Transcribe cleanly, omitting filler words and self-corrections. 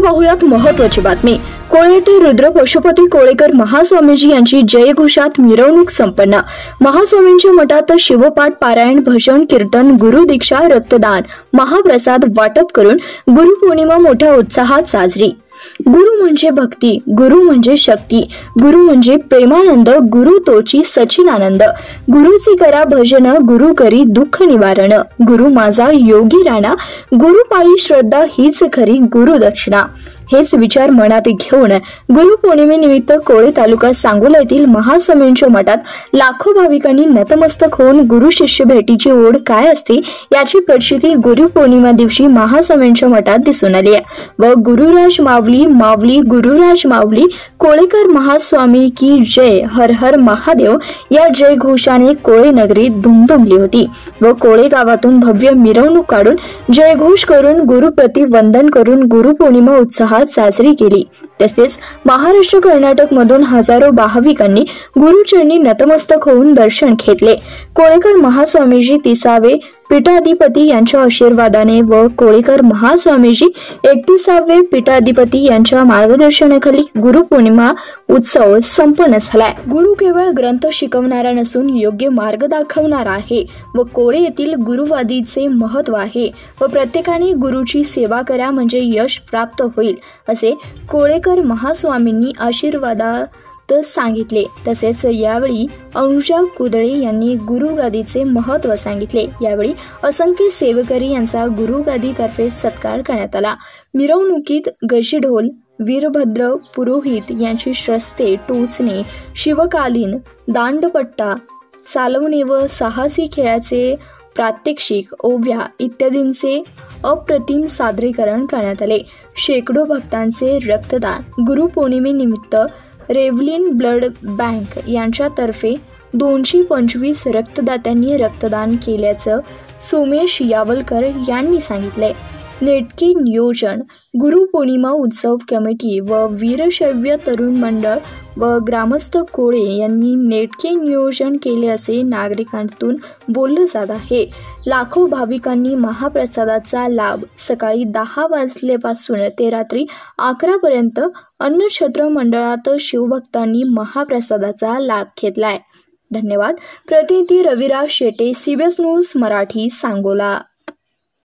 तर पाहूयात महत्त्वाची बातमी। कोळे येथे रुद्र पशुपती कोळेकर महास्वामीजी यांची जयघोषात मिरवणूक संपन्न। महास्वामींच्या मठात शिवपाठ, पारायण, भजन, कीर्तन, गुरुदीक्षा, रक्तदान, महाप्रसाद वाटप करून गुरुपौर्णिमा मोठ्या उत्साहात साजरी। गुरु म्हणजे भक्ती, गुरु म्हणजे शक्ती, गुरु म्हणजे प्रेमानंद, गुरु तोची सचिनानंद। गुरुची करा भजन, गुरु करी दुःख निवारण, गुरु माझा योगी राणा, गुरु पायी श्रद्धा हीच खरी गुरु दक्षिणा। हेच विचार मनात घेऊन गुरुपौर्णिमेनिमित्त कोळे तालुका सांगोला येथील महास्वामींच्या मठात लाखो भाविकांनी नतमस्तक होऊन गुरु शिष्य भेटीची ओढ काय असते याची प्रचिती गुरुपौर्णिमा दिवशी महास्वामींच्या मठात दिसून आली व गुरुराज माऊली माऊली गुरुराज माऊली कोळेकर महास्वामी की जय, हर हर महादेव या जय घोषाने कोळे नगरी दुमदुमली होती व कोळे गावातून भव्य मिरवणूक काढून जयघोष करून गुरुप्रती वंदन करून गुरुपौर्णिमा उत्साहात साजरी केली। तसेच महाराष्ट्र, कर्नाटक मधून हजारो भाविकांनी गुरुचरणी नतमस्तक होऊन दर्शन घेतले। कोळेकर महास्वामीजी 30वे पीठाधिपती यांच्या आशीर्वादाने व कोळेकर महास्वामीजी 31वे पीठाधिपती यांच्या मार्गदर्शनाखाली गुरुपौर्णिमा उत्सव संपन्न झालाय। गुरु केवळ ग्रंथ शिकवणारा नसून योग्य मार्ग दाखवणारा आहे व कोळे येथील गुरुवादीचे महत्त्व आहे व प्रत्येकाने गुरुची सेवा करा म्हणजे यश प्राप्त होईल असे कोळेकर महास्वामींनी आशीर्वादात सांगितले। तसेच यावेळी अनुजा कुदळे यांनी गुरुगादीचे महत्त्व सांगितले। यावेळी असंख्य सेवकरी यांचा गुरुगादीतर्फे सत्कार करण्यात आला। मिरवणुकीत गजढोल, वीरभद्र पुरोहित यांची शस्त्रे, टोचणे, शिवकालीन, दांडपट्टा चालवणे व साहसी खेळाचे प्रात्यक्षिक, ओव्या इत्यादींचे अप्रतिम सादरीकरण करण्यात आले। शेकडो भक्तांचे रक्तदान। गुरुपौर्णिमेनिमित्त रेव्हलिन ब्लड बँक यांच्यातर्फे 225 रक्तदात्यांनी रक्तदान केल्याचं सोमेश यावलकर यांनी सांगितले। नेटके नियोजन। गुरुपौर्णिमा उत्सव कमिटी व वीरशैव तरुण मंडळ व ग्रामस्थ कोळे यांनी नेटके नियोजन केले असे नागरिकांतून बोललं जात आहे। लाखो भाविकांनी महाप्रसादाचा लाभ सकाळी 10 वाजल्यापासून ते रात्री 11 पर्यंत अन्नछत्र मंडळात शिवभक्तांनी महाप्रसादाचा लाभ घेतलाय। धन्यवाद। प्रतिनिधी रविराज शेटे, CBS न्यूज मराठी, सांगोला।